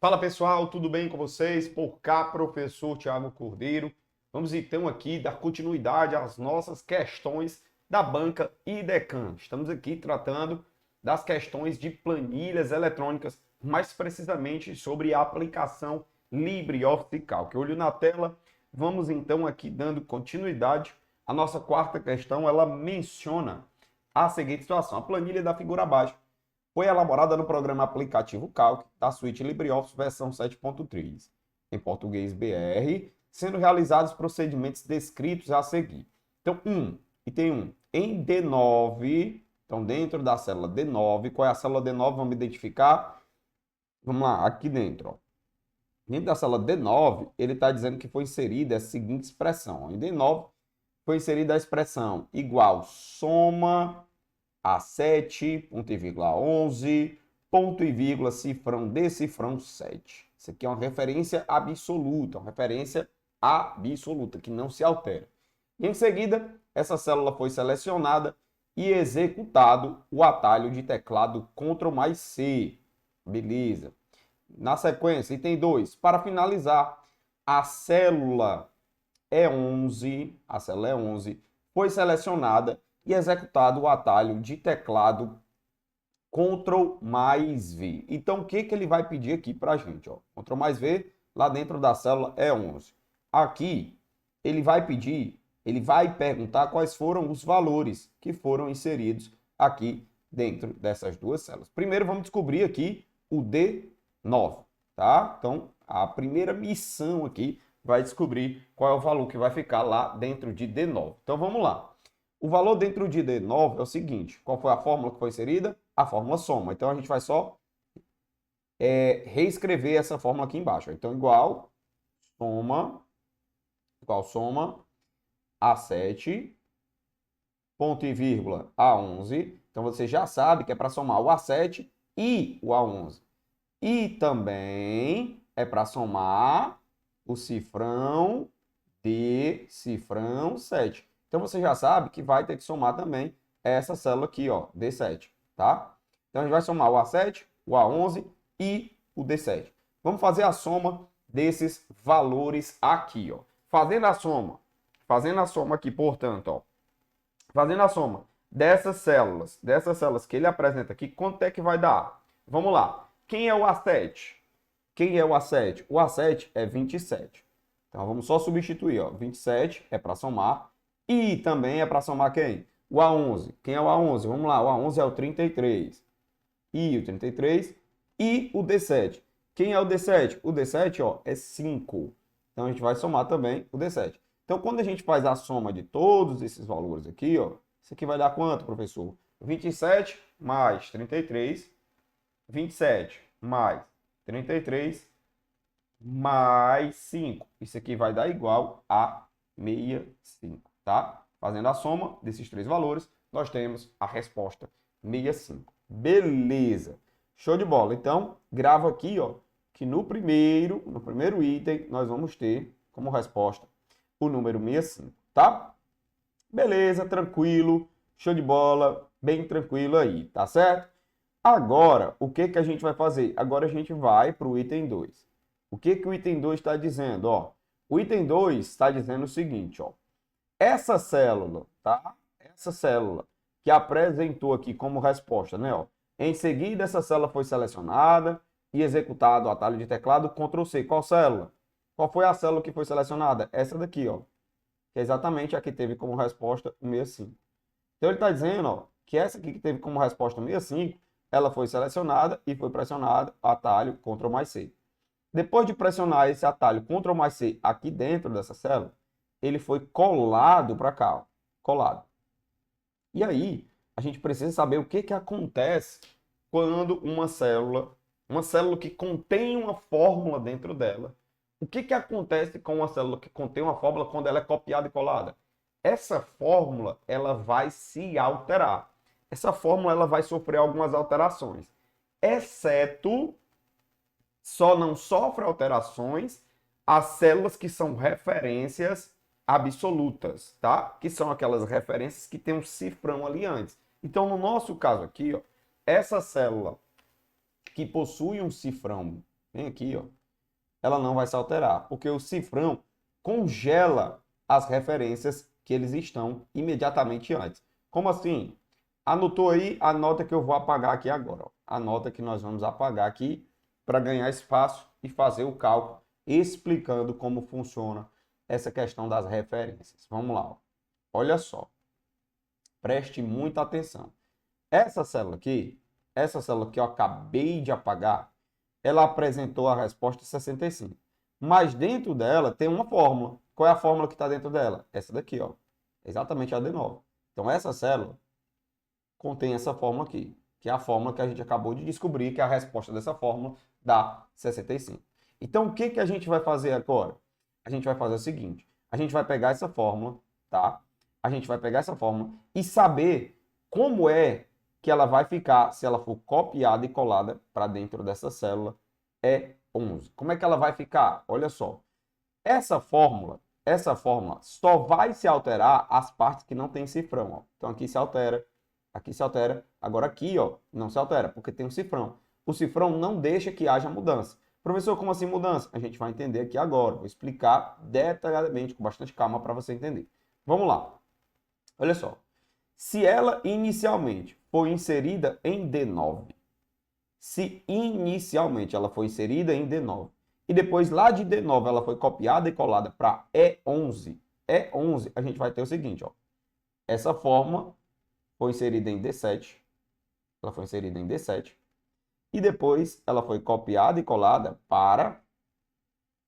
Fala pessoal, tudo bem com vocês? Por cá, professor Tiago Cordeiro. Vamos então aqui dar continuidade às nossas questões da banca IDECAM. Estamos aqui tratando das questões de planilhas eletrônicas, mais precisamente sobre a aplicação LibreOffice Calc. Olho na tela, vamos então aqui dando continuidade. A nossa quarta questão, ela menciona a seguinte situação: a planilha da figura abaixo foi elaborada no programa aplicativo Calc da suíte LibreOffice versão 7.3, em português BR, sendo realizados procedimentos descritos a seguir. Então, item 1, em D9, então dentro da célula D9, qual é a célula D9? Vamos identificar. Vamos lá, aqui dentro. Ó. Dentro da célula D9, ele está dizendo que foi inserida a seguinte expressão. Ó. Em D9, foi inserida a expressão igual soma A7, ponto e vírgula 11, ponto e vírgula, cifrão de cifrão 7. Isso aqui é uma referência absoluta, que não se altera. E em seguida, essa célula foi selecionada e executado o atalho de teclado Ctrl mais C. Beleza. Na sequência, item 2, para finalizar, a célula E11, foi selecionada e executado o atalho de teclado Ctrl mais V. Então, o que ele vai pedir aqui para a gente? Ó? Ctrl mais V, lá dentro da célula E11. Aqui, ele vai perguntar quais foram os valores que foram inseridos aqui dentro dessas duas células. Primeiro, vamos descobrir aqui o D9, tá? Então, a primeira missão aqui vai descobrir qual é o valor que vai ficar lá dentro de D9. Então, vamos lá. O valor dentro de D9 é o seguinte. Qual foi a fórmula que foi inserida? A fórmula soma. Então, a gente vai só reescrever essa fórmula aqui embaixo. Então, igual soma A7, ponto e vírgula, A11. Então, você já sabe que é para somar o A7 e o A11. E também é para somar o cifrão de cifrão 7. Então, você já sabe que vai ter que somar também essa célula aqui, ó, D7, tá? Então, a gente vai somar o A7, o A11 e o D7. Vamos fazer a soma desses valores aqui, ó. Fazendo a soma aqui, portanto, ó. Fazendo a soma dessas células que ele apresenta aqui, quanto é que vai dar? Vamos lá. Quem é o A7? Quem é o A7? O A7 é 27. Então, vamos só substituir, ó. 27 é para somar. E também é para somar quem? O A11. Quem é o A11? Vamos lá, o A11 é o 33. E o 33. E o D7. Quem é o D7? O D7, ó, é 5. Então, a gente vai somar também o D7. Então, quando a gente faz a soma de todos esses valores aqui, ó, isso aqui vai dar quanto, professor? 27 mais 33. 27 mais 33 mais 5. Isso aqui vai dar igual a 65, tá? Fazendo a soma desses três valores, nós temos a resposta 65. Beleza. Show de bola. Então, grava aqui, ó, que no primeiro item, nós vamos ter como resposta o número 65, tá? Beleza, tranquilo. Show de bola. Bem tranquilo aí, tá certo? Agora, o que a gente vai fazer? Agora a gente vai para o item 2. O que o item 2 está dizendo? Ó, o item 2 está dizendo o seguinte, ó. Essa célula, tá? Essa célula que apresentou aqui como resposta, né? Ó, em seguida, essa célula foi selecionada e executado o atalho de teclado Ctrl C. Qual célula? Qual foi a célula que foi selecionada? Essa daqui, ó. Que é exatamente a que teve como resposta o 65. Então, ele está dizendo, ó, que essa aqui que teve como resposta o 65, ela foi selecionada e foi pressionado o atalho Ctrl mais C. Depois de pressionar esse atalho Ctrl mais C aqui dentro dessa célula, ele foi colado para cá, ó, colado. E aí, a gente precisa saber o que acontece quando uma célula que contém uma fórmula dentro dela, o que acontece com uma célula que contém uma fórmula quando ela é copiada e colada? Essa fórmula, ela vai se alterar. Essa fórmula, ela vai sofrer algumas alterações, exceto, só não sofre alterações as células que são referências absolutas, tá? Que são aquelas referências que tem um cifrão ali antes. Então, no nosso caso aqui, ó, essa célula que possui um cifrão bem aqui, ó, ela não vai se alterar, porque o cifrão congela as referências que eles estão imediatamente antes. Como assim? Anotou aí a nota que eu vou apagar aqui agora, ó. A nota que nós vamos apagar aqui para ganhar espaço e fazer o cálculo explicando como funciona essa questão das referências. Vamos lá, ó. Olha só. Preste muita atenção. Essa célula que eu acabei de apagar, ela apresentou a resposta 65. Mas dentro dela tem uma fórmula. Qual é a fórmula que está dentro dela? Essa daqui, ó. Exatamente a D9. Então, essa célula contém essa fórmula aqui, que é a fórmula que a gente acabou de descobrir, que é a resposta dessa fórmula dá 65. Então, o que que a gente vai fazer agora? A gente vai fazer o seguinte, a gente vai pegar essa fórmula, tá? A gente vai pegar essa fórmula e saber como é que ela vai ficar se ela for copiada e colada para dentro dessa célula E11. Como é que ela vai ficar? Olha só. Essa fórmula só vai se alterar as partes que não tem cifrão, ó. Então aqui se altera, agora aqui, ó, não se altera, porque tem um cifrão. O cifrão não deixa que haja mudança. Professor, como assim mudança? A gente vai entender aqui agora, vou explicar detalhadamente, com bastante calma para você entender. Vamos lá. Olha só. Se ela inicialmente foi inserida em D9, se inicialmente ela foi inserida em D9, e depois lá de D9 ela foi copiada e colada para E11, E11 a gente vai ter o seguinte, ó. Essa fórmula foi inserida em D7, ela foi inserida em D7, e depois ela foi copiada e colada para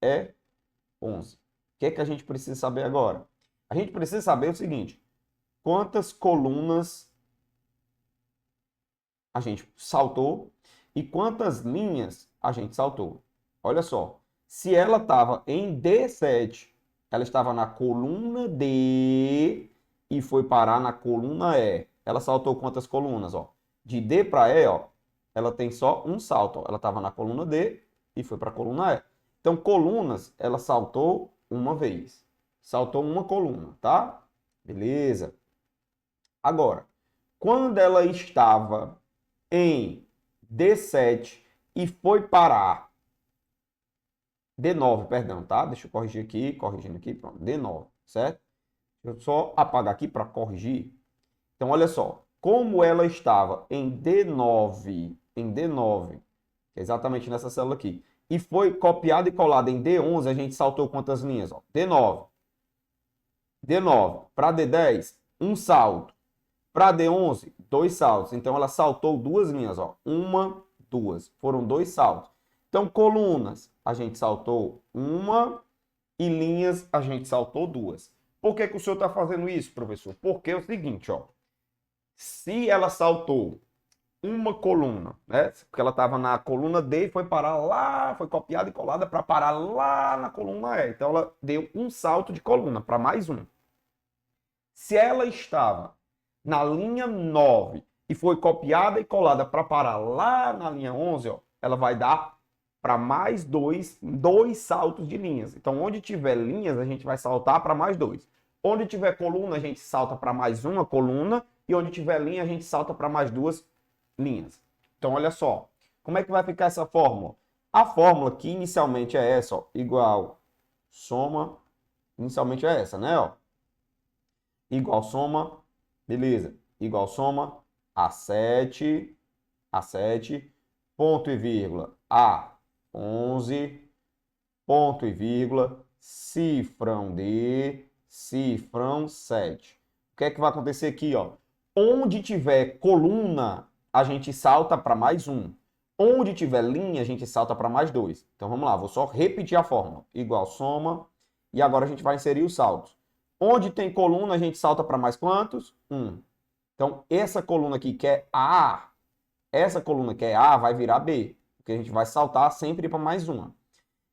E11. O que é que a gente precisa saber agora? A gente precisa saber o seguinte, quantas colunas a gente saltou e quantas linhas a gente saltou. Olha só, se ela estava em D7, ela estava na coluna D e foi parar na coluna E. Ela saltou quantas colunas? Ó? De D para E, ó, ela tem só um salto. Ó. Ela estava na coluna D e foi para a coluna E. Então, colunas, ela saltou uma vez. Saltou uma coluna, tá? Beleza. Agora, quando ela estava em D7 e foi parar D9, perdão, tá? Deixa eu corrigir aqui, corrigindo aqui, pronto, D9, certo? Deixa eu só apagar aqui para corrigir. Então, olha só, como ela estava em D9, que é exatamente nessa célula aqui, e foi copiada e colada em D11, a gente saltou quantas linhas? Ó? D9. D9 para D10, um salto. Para D11, dois saltos. Então, ela saltou duas linhas, ó. Uma, duas. Foram dois saltos. Então, colunas, a gente saltou uma e linhas, a gente saltou duas. Por que que o senhor está fazendo isso, professor? Porque é o seguinte, ó. Se ela saltou uma coluna, né? Porque ela estava na coluna D e foi parar lá, foi copiada e colada para parar lá na coluna E. Então, ela deu um salto de coluna para mais um. Se ela estava na linha 9 e foi copiada e colada para parar lá na linha 11, ó, ela vai dar para mais dois saltos de linhas. Então, onde tiver linhas, a gente vai saltar para mais dois. Onde tiver coluna, a gente salta para mais uma coluna. E onde tiver linha, a gente salta para mais duas linhas. Então, olha só. Como é que vai ficar essa fórmula? A fórmula que inicialmente é essa, ó, igual soma, inicialmente é essa, né? Ó, igual soma, beleza, igual soma A7, ponto e vírgula, A11, ponto e vírgula, cifrão D, cifrão 7. O que é que vai acontecer aqui, ó? Onde tiver coluna, a gente salta para mais um. Onde tiver linha, a gente salta para mais dois. Então, vamos lá, vou só repetir a fórmula. Igual soma, e agora a gente vai inserir os saltos. Onde tem coluna, a gente salta para mais quantos? 1. Então, essa coluna aqui que é A, essa coluna que é A vai virar B, porque a gente vai saltar sempre para mais uma.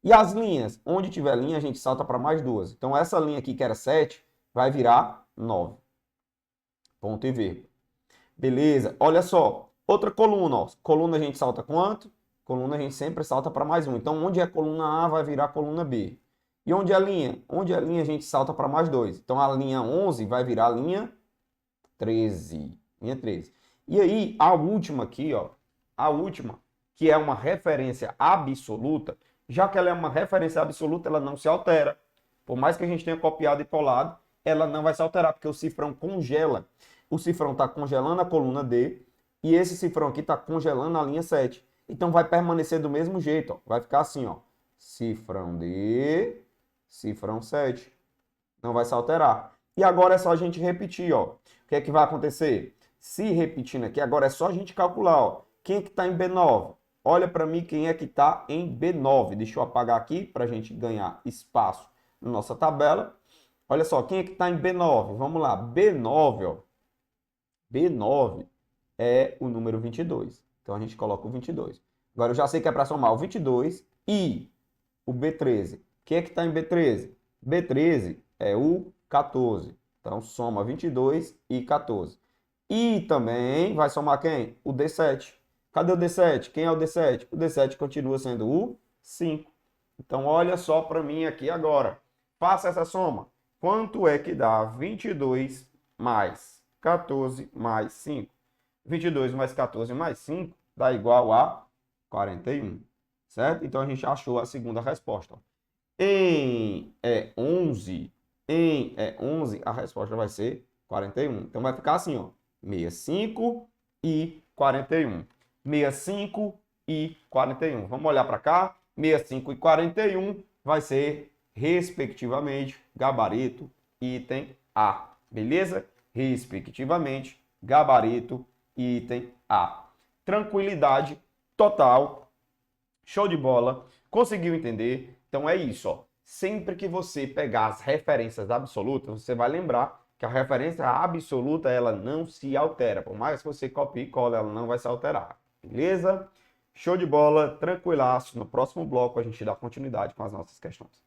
E as linhas, onde tiver linha, a gente salta para mais duas. Então, essa linha aqui que era 7 vai virar 9. Ponto e vírgula. Beleza, olha só. Outra coluna, ó. Coluna a gente salta quanto? Coluna a gente sempre salta para mais um. Então, onde é coluna A vai virar coluna B. E onde é a linha? Onde é a linha, a gente salta para mais dois. Então, a linha 11 vai virar a linha 13. Linha 13. E aí, a última aqui, ó. A última que é uma referência absoluta, já que ela é uma referência absoluta, ela não se altera. Por mais que a gente tenha copiado e colado, ela não vai se alterar, porque o cifrão congela. O cifrão está congelando a coluna D e esse cifrão aqui está congelando a linha 7. Então vai permanecer do mesmo jeito, ó. Vai ficar assim, ó. Cifrão D, cifrão 7. Não vai se alterar. E agora é só a gente repetir, ó. O que é que vai acontecer? Se repetindo aqui, agora é só a gente calcular, ó. Quem é que está em B9? Olha para mim quem é que está em B9. Deixa eu apagar aqui para a gente ganhar espaço na nossa tabela. Olha só, quem é que está em B9? Vamos lá, B9, ó. B9 é o número 22. Então a gente coloca o 22. Agora eu já sei que é para somar o 22 e o B13. Quem é que está em B13? B13 é o 14. Então soma 22 e 14. E também vai somar quem? O D7. Cadê o D7? Quem é o D7? O D7 continua sendo o 5. Então olha só para mim aqui agora. Faça essa soma. Quanto é que dá 22 mais 14 mais 5? 22 mais 14 mais 5 dá igual a 41, certo? Então a gente achou a segunda resposta. Em 11, a resposta vai ser 41. Então vai ficar assim, ó, 65 e 41. 65 e 41. Vamos olhar para cá. 65 e 41 vai ser, respectivamente, gabarito, item A. Beleza? Respectivamente, gabarito, item A. Tranquilidade total. Show de bola. Conseguiu entender? Então é isso, ó. Sempre que você pegar as referências absolutas, você vai lembrar que a referência absoluta ela não se altera. Por mais que você copie e cole, ela não vai se alterar. Beleza? Show de bola, tranquilaço. No próximo bloco a gente dá continuidade com as nossas questões.